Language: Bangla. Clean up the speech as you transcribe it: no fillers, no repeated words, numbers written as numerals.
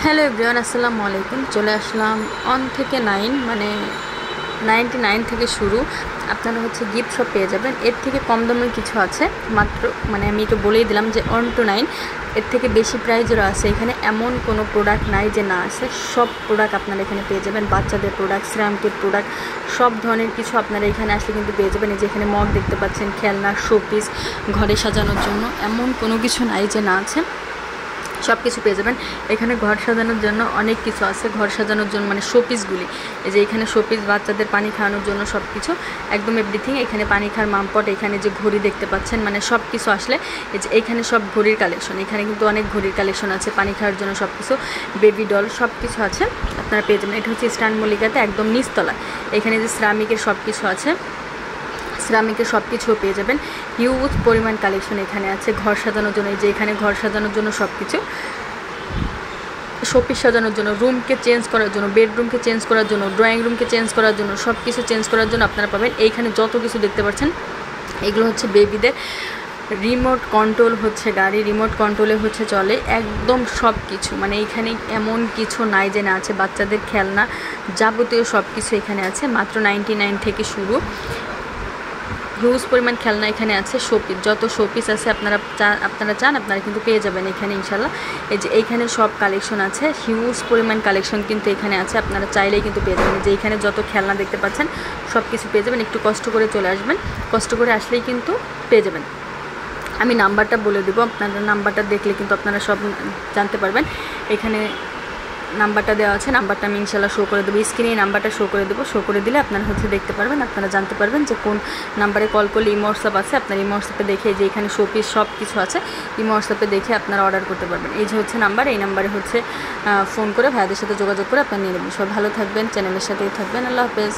হ্যালো এভরিওয়ান, আসসালামু আলাইকুম। চলে আসলাম অন থেকে 9 মানে 99 থেকে শুরু। আপনারা গিফট শপ পেয়ে যাবেন। এর থেকে কম দামের কিছু আছে মাত্র, মানে আমি তো বলেই দিলাম যে 1 to 9। এর থেকে বেশি প্রাইজেরও আছে। এখানে এমন কোনো প্রোডাক্ট নাই যে না আছে, সব প্রোডাক্ট আপনারা এখানে পেয়ে যাবেন। বাচ্চাদের প্রোডাক্ট, সিরামিকের প্রোডাক্ট, সব ধরনের কিছু আপনারা এখানে আসলে কিন্তু পেয়ে যাবেন। এই যে এখানে মগ দেখতে পাচ্ছেন, খেলনা, শোপিস, ঘরে সাজানোর জন্য এমন কোনো কিছু নাই যে না আছে, সব কিছু পেয়ে যাবেন। এখানে ঘর সাজানোর জন্য অনেক কিছু আছে। ঘর সাজানোর জন্য মানে শোপিসগুলি, এই যে এখানে শোপিস, বাচ্চাদের পানি খাওয়ানোর জন্য সব কিছু, একদম এভরিথিং। এখানে পানি খাওয়ার মামপট, এখানে যে ঘড়ি দেখতে পাচ্ছেন, মানে সব কিছু আসলে এই যে এইখানে সব ঘড়ির কালেকশন। এখানে কিন্তু অনেক ঘড়ির কালেকশন আছে, পানি খাওয়ার জন্য সব কিছু, বেবি ডল, সব কিছু আছে আপনারা পেয়ে যাবেন। এটা হচ্ছে ইস্টার্ন মল্লিকাতে একদম নিচতলা। এখানে যে সিরামিকের সব কিছু আছে, সিরামিকের সব কিছুও পেয়ে যাবেন। হিউজ পরিমাণ কালেকশন এখানে আছে ঘর সাজানোর জন্য। এই যে এখানে ঘর সাজানোর জন্য সব কিছু, শোপিস সাজানোর জন্য, রুমকে চেঞ্জ করার জন্য, বেডরুমকে চেঞ্জ করার জন্য, ড্রয়িং রুমকে চেঞ্জ করার জন্য, সব কিছু চেঞ্জ করার জন্য আপনারা পাবেন। এইখানে যত কিছু দেখতে পাচ্ছেন এগুলো হচ্ছে বেবিদের রিমোট কন্ট্রোল, গাড়ি রিমোট কন্ট্রোলে চলে একদম সব কিছু। মানে এইখানে এমন কিছু নাই যে না আছে। বাচ্চাদের খেলনা যাবতীয় সব কিছু এখানে আছে, মাত্র 99 থেকে শুরু। হিউজ পরিমাণ খেলনা এখানে আছে। শোপিস, যত শোপিস আছে আপনারা চান আপনারা কিন্তু পেয়ে যাবেন এখানে ইনশাল্লাহ। এই যে এইখানে সব কালেকশন আছে, হিউজ পরিমাণ কালেকশন কিন্তু এখানে আছে, আপনারা চাইলেই কিন্তু পেয়ে যাবেন। যে এইখানে যত খেলনা দেখতে পাচ্ছেন সব কিছু পেয়ে যাবেন। একটু কষ্ট করে চলে আসবেন, কষ্ট করে আসলেই কিন্তু পেয়ে যাবেন। আমি নাম্বারটা বলে দেবো, আপনারা নাম্বারটা দেখলে কিন্তু আপনারা সব জানতে পারবেন। এখানে নাম্বারটা দেওয়া আছে, নাম্বারটা আমি ইনশাল্লাহ শো করে দেবো স্ক্রিনে। এই নাম্বারটা শো করে দেবো, শো করে দিলে আপনারা দেখতে পারবেন, আপনারা জানতে পারবেন যে কোন নাম্বারে কল করলে ইমো হোয়াটসঅ্যাপ আছে। আপনার ইমো হোয়াটসঅ্যাপে দেখে যে এখানে শোপিস সব কিছু আছে, ইমো হোয়াটসঅ্যাপে দেখে আপনারা অর্ডার করতে পারবেন। এই যে নাম্বার, এই নাম্বারে ফোন করে ভাইয়াদের সাথে যোগাযোগ করে আপনারা নিয়ে নেবেন। সব ভালো থাকবেন, চ্যানেলের সাথেই থাকবেন। আল্লাহ হাফেজ।